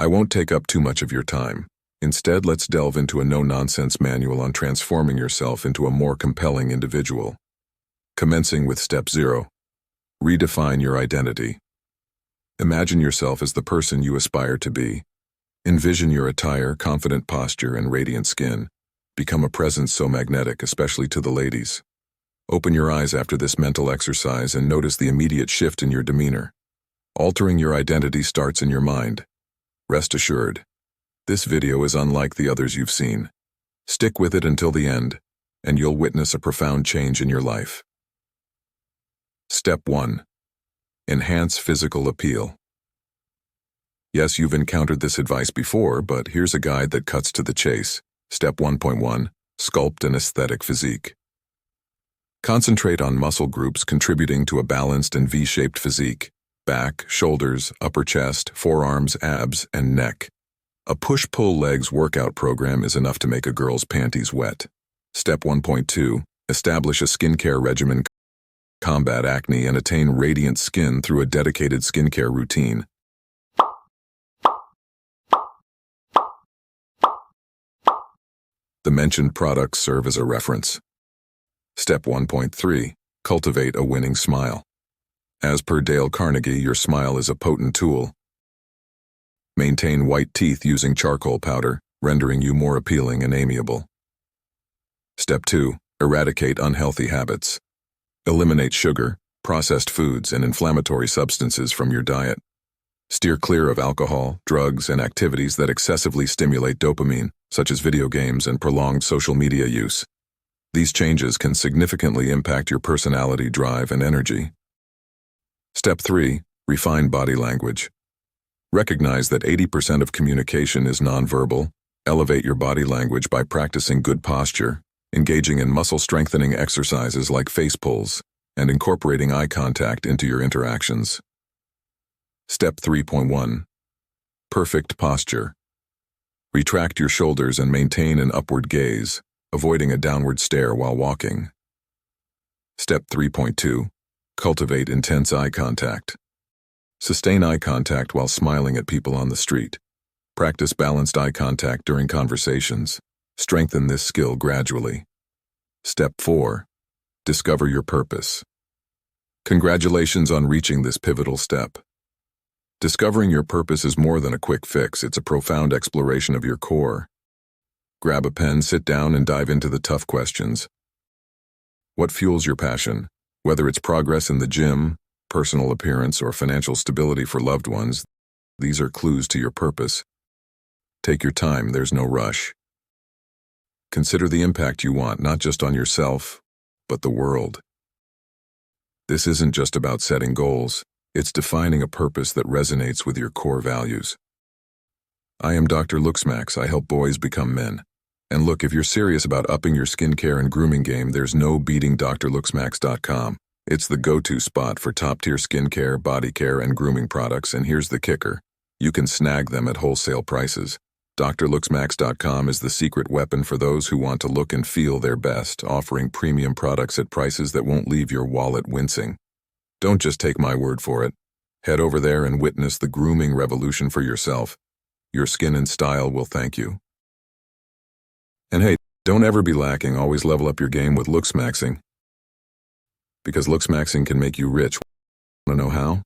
I won't take up too much of your time. Instead, let's delve into a no-nonsense manual on transforming yourself into a more compelling individual. Commencing with Step 0. Redefine your identity. Imagine yourself as the person you aspire to be. Envision your attire, confident posture, and radiant skin. Become a presence so magnetic, especially to the ladies. Open your eyes after this mental exercise and notice the immediate shift in your demeanor. Altering your identity starts in your mind. Rest assured, this video is unlike the others you've seen. Stick with it until the end, and you'll witness a profound change in your life. Step 1. Enhance physical appeal. Yes, you've encountered this advice before, but here's a guide that cuts to the chase. Step 1.1. Sculpt an aesthetic physique. Concentrate on muscle groups contributing to a balanced and V-shaped physique. Back, shoulders, upper chest, forearms, abs, and neck. A push-pull legs workout program is enough to make a girl's panties wet. Step 1.2. Establish a skincare regimen. Combat acne and attain radiant skin through a dedicated skincare routine. The mentioned products serve as a reference. Step 1.3. Cultivate a winning smile. As per Dale Carnegie, your smile is a potent tool. Maintain white teeth using charcoal powder, rendering you more appealing and amiable. Step 2. Eradicate unhealthy habits. Eliminate sugar, processed foods, and inflammatory substances from your diet. Steer clear of alcohol, drugs, and activities that excessively stimulate dopamine, such as video games and prolonged social media use. These changes can significantly impact your personality, drive, and energy. Step 3. Refine body language. Recognize that 80% of communication is nonverbal. Elevate your body language by practicing good posture, engaging in muscle-strengthening exercises like face pulls, and incorporating eye contact into your interactions. Step 3.1. Perfect posture. Retract your shoulders and maintain an upward gaze, avoiding a downward stare while walking. Step 3.2. Cultivate intense eye contact. Sustain eye contact while smiling at people on the street. Practice balanced eye contact during conversations. Strengthen this skill gradually. Step 4. Discover your purpose. Congratulations on reaching this pivotal step. Discovering your purpose is more than a quick fix, it's a profound exploration of your core. Grab a pen, sit down, and dive into the tough questions. What fuels your passion? Whether it's progress in the gym, personal appearance, or financial stability for loved ones, these are clues to your purpose. Take your time, there's no rush. Consider the impact you want, not just on yourself, but the world. This isn't just about setting goals. It's defining a purpose that resonates with your core values. I am Dr. Looksmaxx. I help boys become men. And look, if you're serious about upping your skincare and grooming game, there's no beating drlooksmaxx.com. It's the go-to spot for top-tier skincare, body care, and grooming products, and here's the kicker. You can snag them at wholesale prices. drlooksmaxx.com is the secret weapon for those who want to look and feel their best, offering premium products at prices that won't leave your wallet wincing. Don't just take my word for it. Head over there and witness the grooming revolution for yourself. Your skin and style will thank you. And hey, don't ever be lacking. Always level up your game with Looksmaxxing. Because Looksmaxxing can make you rich. Want to know how?